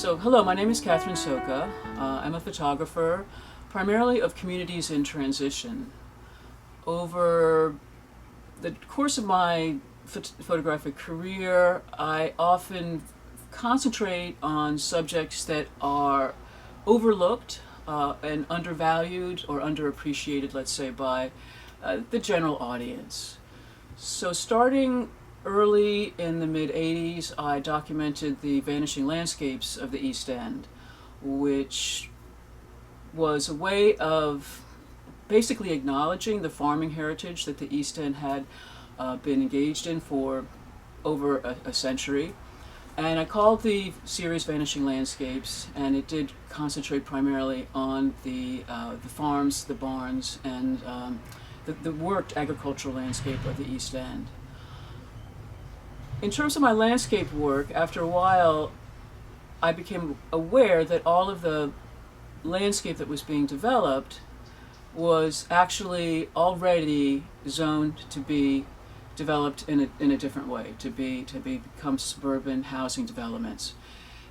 So hello, my name is Kathryn Szoka. I'm a photographer, primarily of communities in transition. Over the course of my photographic career, I often concentrate on subjects that are overlooked and undervalued or underappreciated, let's say, by the general audience. So starting early in the mid-'80s, I documented the vanishing landscapes of the East End, which was a way of basically acknowledging the farming heritage that the East End had been engaged in for over a century. And I called the series Vanishing Landscapes, and it did concentrate primarily on the farms, the barns, and the worked agricultural landscape of the East End. In terms of my landscape work, after a while, I became aware that all of the landscape that was being developed was actually already zoned to be developed in a different way, to become suburban housing developments.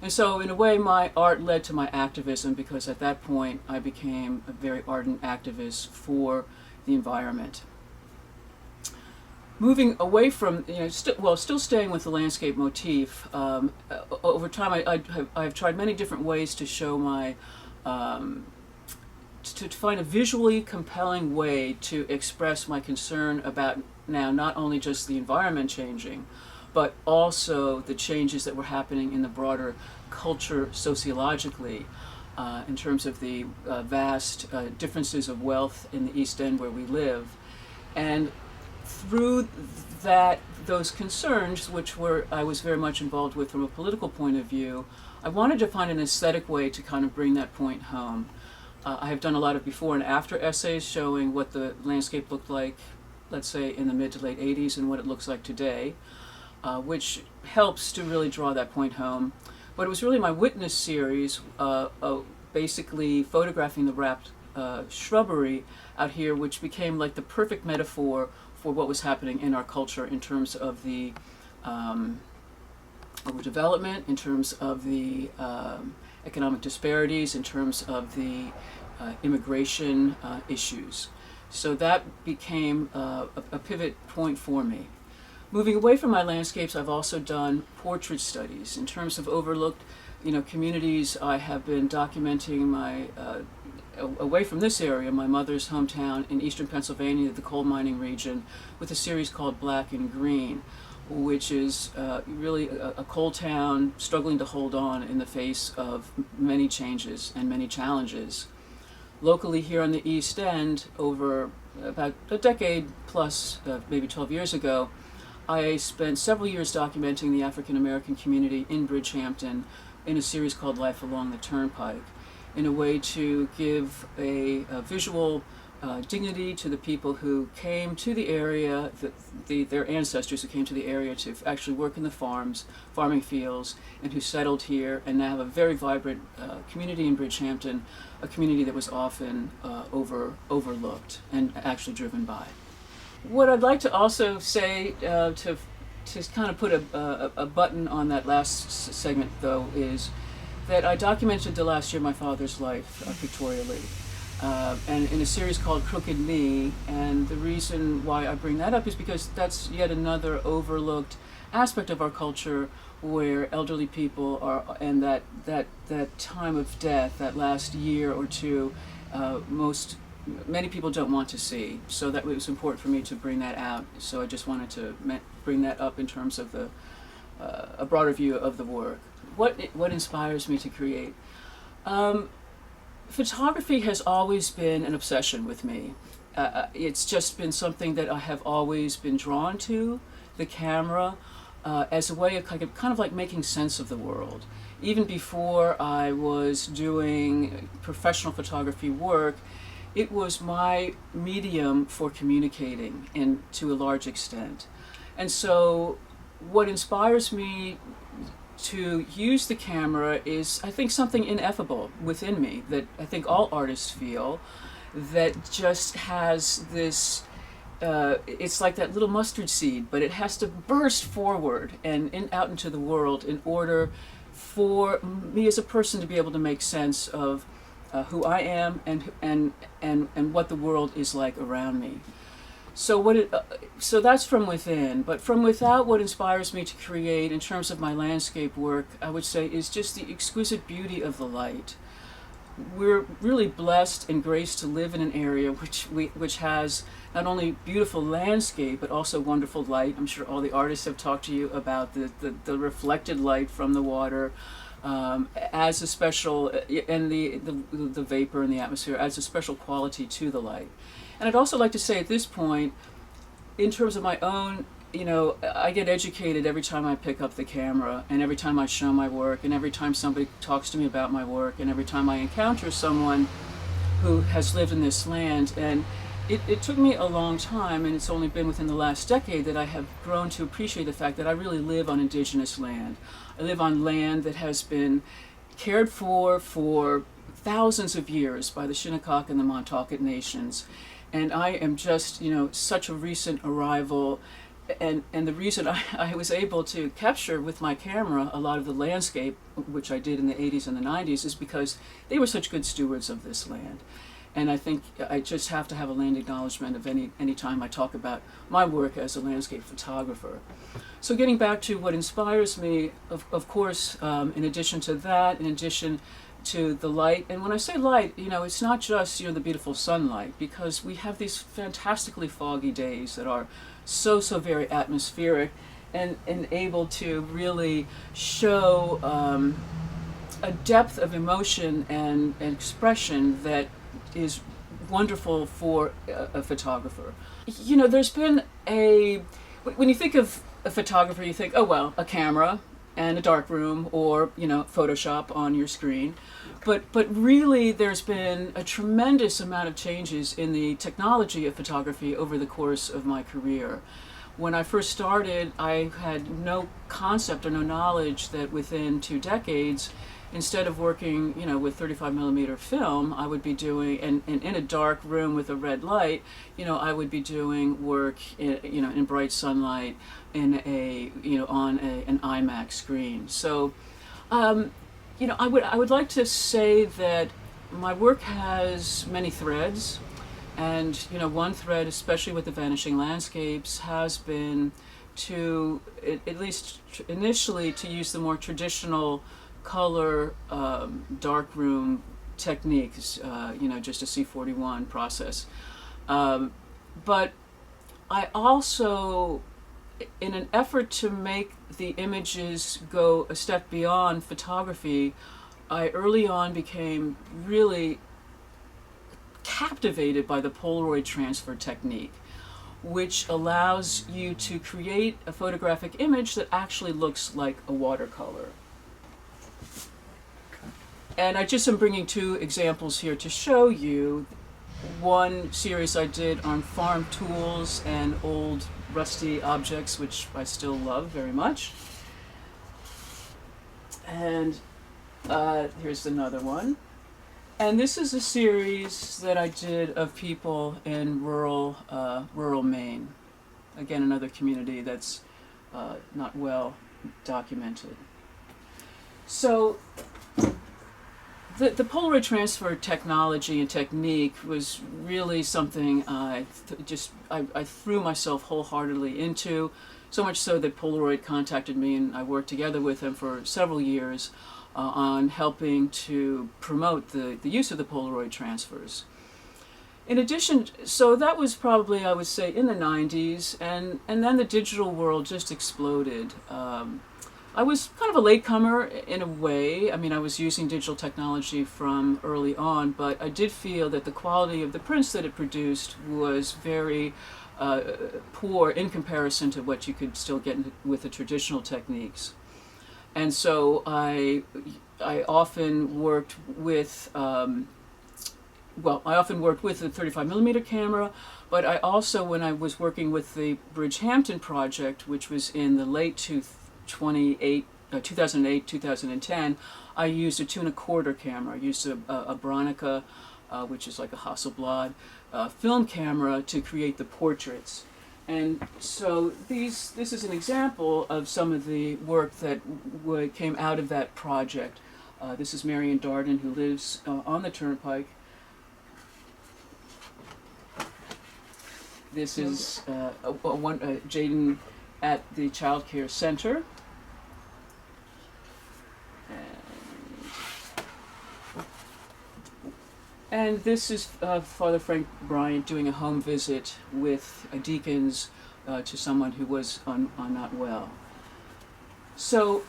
And so in a way my art led to my activism, because at that point I became a very ardent activist for the environment. Moving away from, still staying with the landscape motif, over time I've tried many different ways to show my, to find a visually compelling way to express my concern about now not only just the environment changing, but also the changes that were happening in the broader culture sociologically, in terms of the vast differences of wealth in the East End where we live. And through those concerns, which I was very much involved with from a political point of view, I wanted to find an aesthetic way to kind of bring that point home. I have done a lot of before and after essays showing what the landscape looked like, let's say in the mid to late '80s, and what it looks like today, which helps to really draw that point home. But it was really my Witness series, basically photographing the wrapped shrubbery out here, which became like the perfect metaphor for what was happening in our culture in terms of the overdevelopment, in terms of the economic disparities, in terms of the immigration issues. So that became a pivot point for me. Moving away from my landscapes, I've also done portrait studies. In terms of overlooked communities, I have been documenting my away from this area, my mother's hometown in eastern Pennsylvania, the coal mining region, with a series called Black and Green, which is really a coal town struggling to hold on in the face of many changes and many challenges. Locally here on the East End, over about a decade plus, maybe 12 years ago, I spent several years documenting the African American community in Bridgehampton in a series called Life Along the Turnpike, in a way to give a visual dignity to the people who came to the area, their ancestors who came to the area to actually work in the farming fields, and who settled here and now have a very vibrant community in Bridgehampton, a community that was often overlooked and actually driven by. What I'd like to also say to kind of put a button on that last segment, though, is that I documented the last year of my father's life pictorially, and in a series called Crooked Knee. And the reason why I bring that up is because that's yet another overlooked aspect of our culture, where elderly people are, and that time of death, that last year or two, many people don't want to see. So that it was important for me to bring that out. So I just wanted to bring that up in terms of a broader view of the work. What inspires me to create? Photography has always been an obsession with me. It's just been something that I have always been drawn to, the camera, as a way of kind of like making sense of the world. Even before I was doing professional photography work, it was my medium for communicating, and to a large extent. And so what inspires me to use the camera is, I think, something ineffable within me that I think all artists feel, that just has this, it's like that little mustard seed, but it has to burst forward and out into the world in order for me as a person to be able to make sense of who I am and what the world is like around me. So that's from within, but from without, what inspires me to create in terms of my landscape work, I would say, is just the exquisite beauty of the light. We're really blessed and graced to live in an area which has not only beautiful landscape but also wonderful light. I'm sure all the artists have talked to you about the reflected light from the water as a special, and the vapor in the atmosphere adds a special quality to the light. And I'd also like to say at this point, in terms of my own, I get educated every time I pick up the camera, and every time I show my work, and every time somebody talks to me about my work, and every time I encounter someone who has lived in this land. And it took me a long time, and it's only been within the last decade that I have grown to appreciate the fact that I really live on indigenous land. I live on land that has been cared for thousands of years by the Shinnecock and the Montaukett nations. And I am just, such a recent arrival. And the reason I was able to capture with my camera a lot of the landscape, which I did in the 80s and the 90s, is because they were such good stewards of this land. And I think I just have to have a land acknowledgement of any time I talk about my work as a landscape photographer. So getting back to what inspires me, of course, in addition to that, in addition to the light, and when I say light, it's not just the beautiful sunlight, because we have these fantastically foggy days that are so very atmospheric and able to really show a depth of emotion and expression that is wonderful for a photographer. There's been when you think of a photographer, you think, oh well, a camera and a dark room, or Photoshop on your screen. But really, there's been a tremendous amount of changes in the technology of photography over the course of my career. When I first started, I had no concept or no knowledge that within 2 decades, instead of working, with 35 millimeter film, I would be doing, and in a dark room with a red light, I would be doing work in bright sunlight on an IMAX screen. So, I would like to say that my work has many threads, and one thread, especially with the Vanishing landscapes, has been to, at least initially, to use the more traditional color darkroom techniques, just a C41 process. But I also, in an effort to make the images go a step beyond photography, I early on became really captivated by the Polaroid transfer technique, which allows you to create a photographic image that actually looks like a watercolor. And I just am bringing 2 examples here to show you. One series I did on farm tools and old rusty objects, which I still love very much. And here's another one. And this is a series that I did of people in rural Maine. Again, another community that's not well documented. So the Polaroid transfer technology and technique was really something I threw myself wholeheartedly into, so much so that Polaroid contacted me, and I worked together with them for several years on helping to promote the use of the Polaroid transfers. In addition, so that was probably, I would say, in the 90s, and then the digital world just exploded. I was kind of a latecomer in a way. I mean, I was using digital technology from early on, but I did feel that the quality of the prints that it produced was very poor in comparison to what you could still get with the traditional techniques. And so I often worked with, I often worked with a 35 millimeter camera, but I also, when I was working with the Bridgehampton project, which was in the late 2008, 2010, I used a 2.25 camera. I used a Bronica, which is like a Hasselblad film camera, to create the portraits. And so this is an example of some of the work that came out of that project. This is Marion Darden, who lives on the Turnpike. This is Jaden at the Child Care Center. And this is Father Frank Bryant doing a home visit with deacons to someone who was not well. So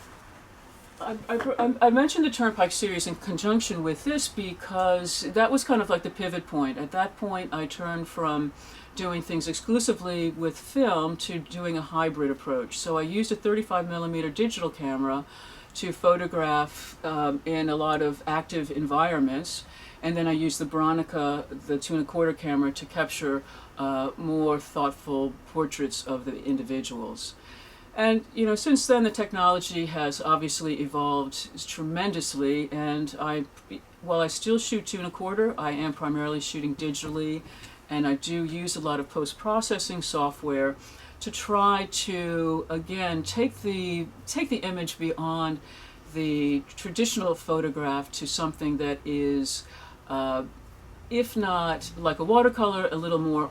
I mentioned the Turnpike series in conjunction with this because that was kind of like the pivot point. At that point, I turned from doing things exclusively with film to doing a hybrid approach. So I used a 35mm digital camera to photograph in a lot of active environments. And then I used the Bronica, the 2¼ camera, to capture more thoughtful portraits of the individuals. And since then the technology has obviously evolved tremendously. And while I still shoot 2¼ I am primarily shooting digitally, and I do use a lot of post-processing software to try to again take the image beyond the traditional photograph to something that is, if not like a watercolor, a little more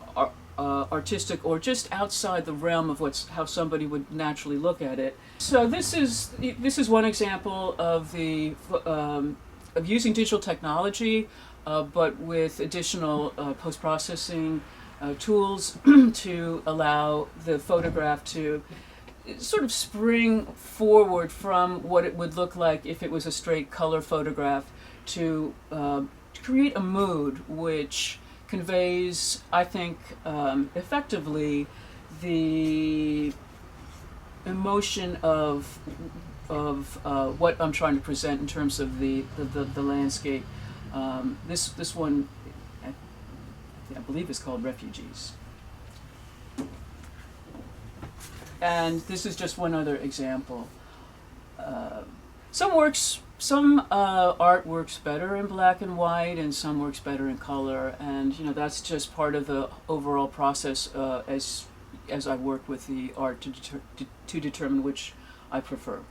artistic, or just outside the realm of how somebody would naturally look at it. So this is one example of of using digital technology, but with additional post-processing tools to allow the photograph to sort of spring forward from what it would look like if it was a straight color photograph to create a mood which conveys, I think, effectively the emotion of what I'm trying to present in terms of the landscape. This one, I believe, is called Refugees. And this is just one other example. Some art works better in black and white, and some works better in color, and that's just part of the overall process as I work with the art to determine which I prefer.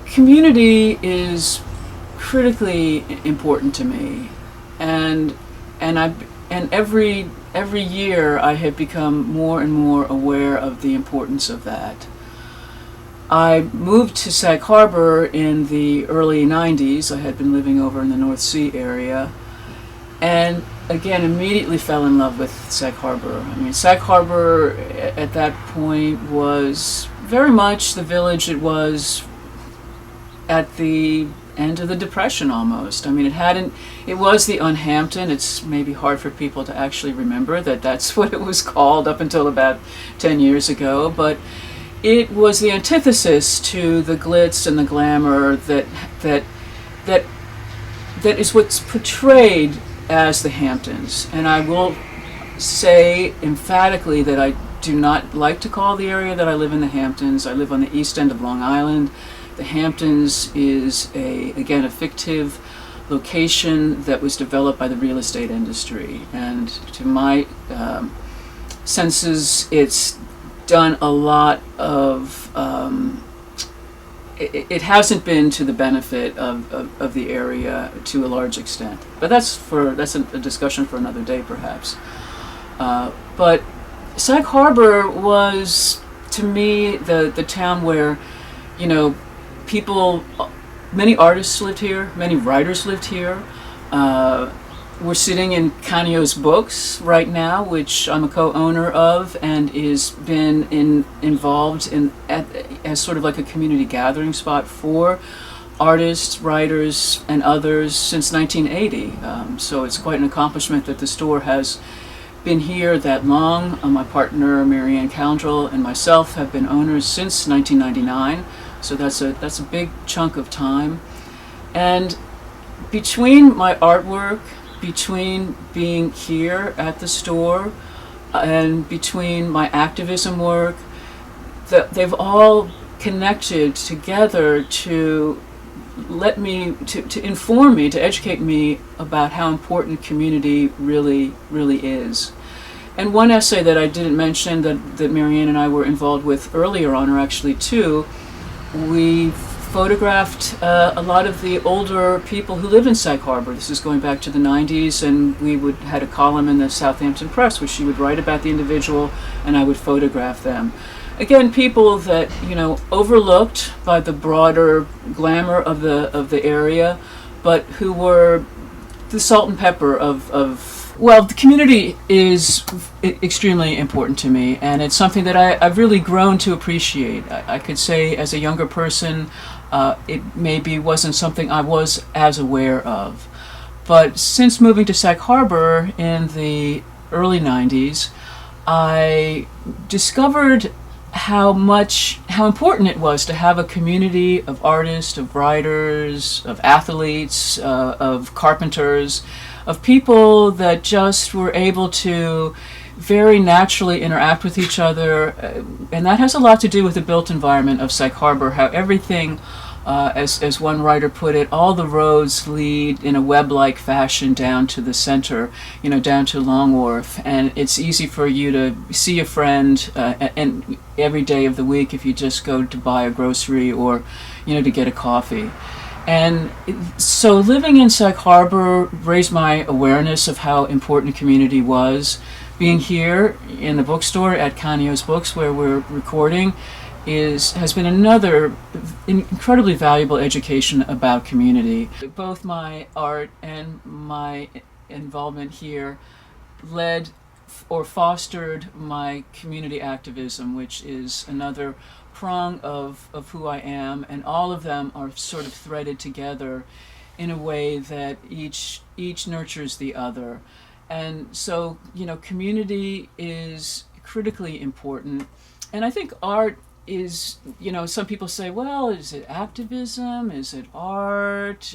community is critically important to me, and I and every year I have become more and more aware of the importance of that. I moved to Sag Harbor in the early 90s. I had been living over in the North Sea area, and again immediately fell in love with Sag Harbor. I mean, Sag Harbor at that point was very much the village it was at the end of the Depression almost. I mean, it was the Unhampton. It's maybe hard for people to actually remember that that's what it was called up until about 10 years ago, but it was the antithesis to the glitz and the glamour that is what's portrayed as the Hamptons. And I will say emphatically that I do not like to call the area that I live in the Hamptons. I live on the east end of Long Island. The Hamptons is again a fictive location that was developed by the real estate industry, and to my senses, it's done a lot of. It hasn't been to the benefit of the area to a large extent, but that's a discussion for another day, perhaps. But Sag Harbor was, to me, the town where, people, many artists lived here, many writers lived here. We're sitting in Canio's Books right now, which I'm a co-owner of, and is been involved as sort of like a community gathering spot for artists, writers, and others since 1980. So it's quite an accomplishment that the store has been here that long. My partner Marianne Cowdrell and myself have been owners since 1999. So that's a big chunk of time. And between my artwork, between being here at the store, and between my activism work, they've all connected together to inform me, to educate me about how important community really is. And one essay that I didn't mention that Marianne and I were involved with earlier on, or actually two, we photographed a lot of the older people who live in Sag Harbor. This is going back to the 90s, and we had a column in the Southampton Press where she would write about the individual and I would photograph them. Again, people that, overlooked by the broader glamour of the area, but who were the salt and pepper well, the community is extremely important to me, and it's something that I've really grown to appreciate. I could say as a younger person, it maybe wasn't something I was as aware of. But since moving to Sag Harbor in the early 90s, I discovered how important it was to have a community of artists, of writers, of athletes, of carpenters, of people that just were able to very naturally interact with each other. And that has a lot to do with the built environment of Sag Harbor, how everything, as one writer put it, all the roads lead in a web-like fashion down to the center, down to Long Wharf. And it's easy for you to see a friend and every day of the week if you just go to buy a grocery or, to get a coffee. And so living in Sag Harbor raised my awareness of how important community was. Being here in the bookstore at Canio's Books, where we're recording, has been another incredibly valuable education about community. Both my art and my involvement here led or fostered my community activism, which is another prong of who I am, and all of them are sort of threaded together in a way that each nurtures the other. And so, community is critically important. And I think art is, some people say, well, is it activism? Is it art?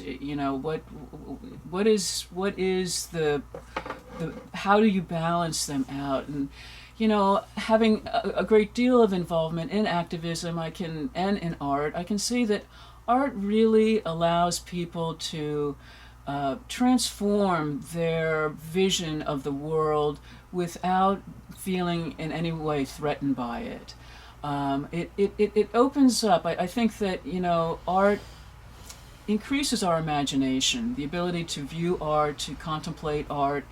What is the how do you balance them out? And having a great deal of involvement in activism, and in art, I can see that art really allows people to transform their vision of the world without feeling in any way threatened by it. It opens up. I think that, art increases our imagination, the ability to view art, to contemplate art,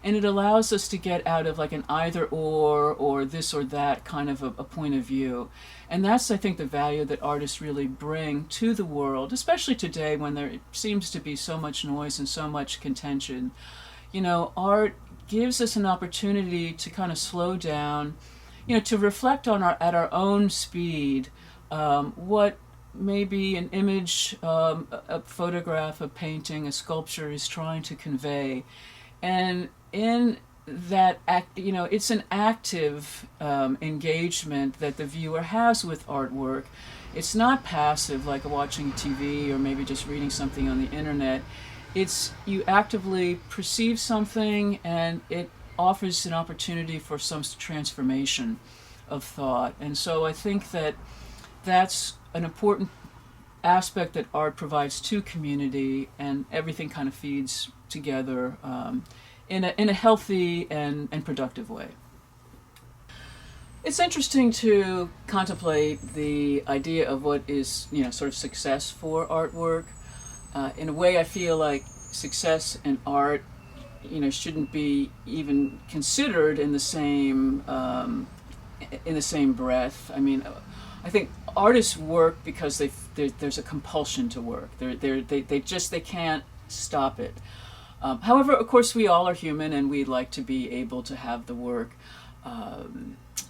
and it allows us to get out of like an either or this or that kind of a point of view. And that's, I think, the value that artists really bring to the world, especially today when there seems to be so much noise and so much contention. Art gives us an opportunity to kind of slow down, to reflect on at our own speed, what maybe an image, a photograph, a painting, a sculpture is trying to convey. And in that act, it's an active engagement that the viewer has with artwork. It's not passive like watching TV or maybe just reading something on the internet. It's you actively perceive something, and it offers an opportunity for some transformation of thought. And so I think that that's an important aspect that art provides to community, and everything kind of feeds together in a healthy and productive way. It's interesting to contemplate the idea of what is, sort of success for artwork. In a way, I feel like success in art, shouldn't be even considered in the same breath. I mean, I think artists work because there's a compulsion to work. They can't stop it. However, of course, we all are human, and we'd like to be able to have the work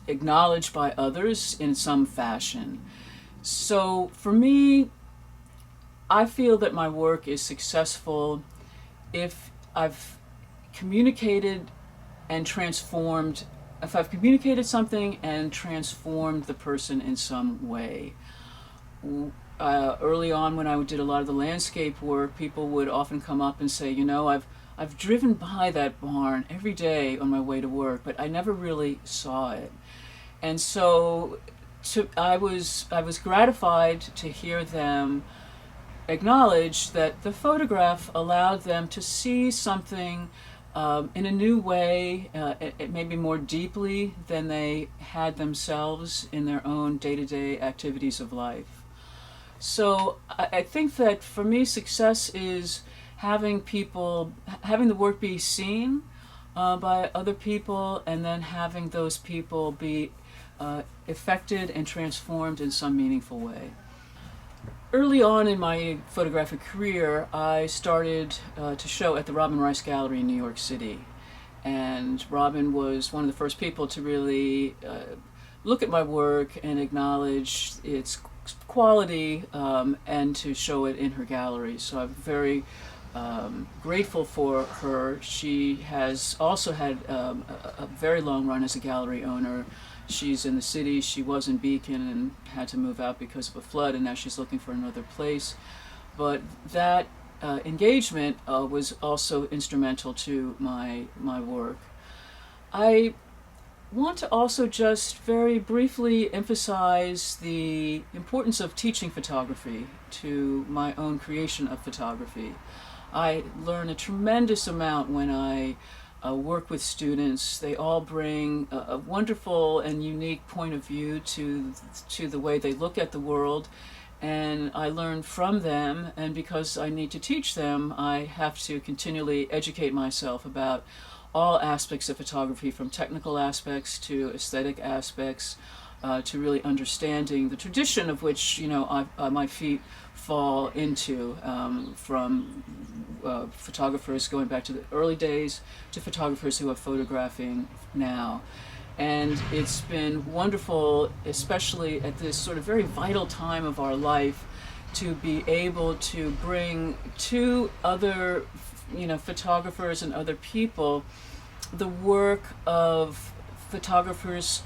acknowledged by others in some fashion. So for me, I feel that my work is successful if I've communicated and transformed, if I've communicated something and transformed the person in some way. Early on, when I did a lot of the landscape work, people would often come up and say, I've driven by that barn every day on my way to work, but I never really saw it. And so I was gratified to hear them acknowledge that the photograph allowed them to see something in a new way, it maybe more deeply than they had themselves in their own day-to-day activities of life. So I think that for me, success is having the work be seen by other people, and then having those people be affected and transformed in some meaningful way. Early on in my photographic career, I started to show at the Robin Rice Gallery in New York City. And Robin was one of the first people to really look at my work and acknowledge its quality, and to show it in her gallery. So I'm very grateful for her. She has also had a very long run as a gallery owner. She's in the city. She was in Beacon and had to move out because of a flood, and now she's looking for another place. But that engagement was also instrumental to my work. I want to also just very briefly emphasize the importance of teaching photography to my own creation of photography. I learn a tremendous amount when I work with students. They all bring a wonderful and unique point of view to the way they look at the world, and I learn from them. And because I need to teach them, I have to continually educate myself about all aspects of photography, from technical aspects to aesthetic aspects, to really understanding the tradition of which my feet fall into, from photographers going back to the early days to photographers who are photographing now. And it's been wonderful, especially at this sort of very vital time of our life, to be able to bring to other photographers and other people the work of photographers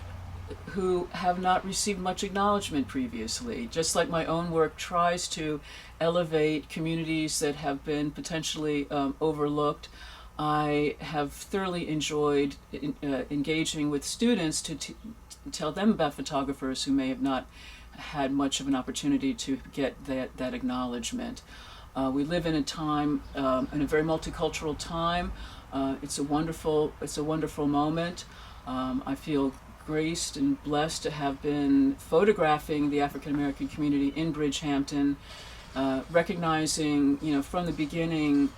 who have not received much acknowledgement previously. Just like my own work tries to elevate communities that have been potentially overlooked, I have thoroughly enjoyed engaging with students to tell them about photographers who may have not had much of an opportunity to get that acknowledgement. We live in a time, in a very multicultural time. It's a wonderful moment. I feel graced and blessed to have been photographing the African American community in Bridgehampton, recognizing, from the beginning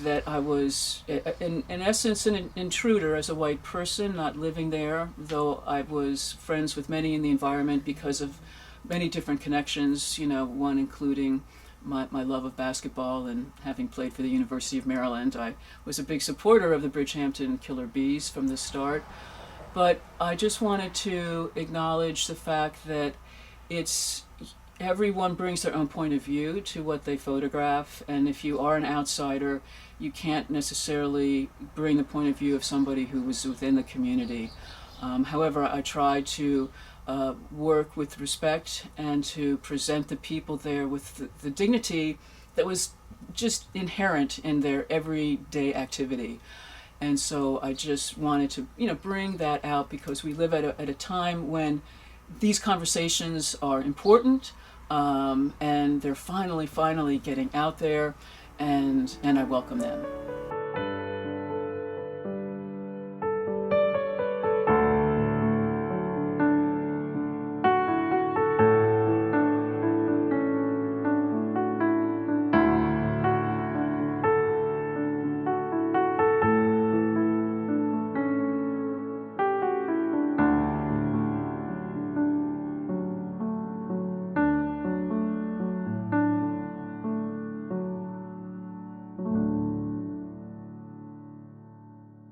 that I was, in essence, an intruder as a white person, not living there, though I was friends with many in the environment because of many different connections, one including my love of basketball, and having played for the University of Maryland, I was a big supporter of the Bridgehampton Killer Bees from the start. But I just wanted to acknowledge the fact that everyone brings their own point of view to what they photograph, and if you are an outsider, you can't necessarily bring the point of view of somebody who was within the community. However, I try to work with respect and to present the people there with the dignity that was just inherent in their everyday activity. And so I just wanted to, bring that out, because we live at a time when these conversations are important, and they're finally getting out there, and I welcome them.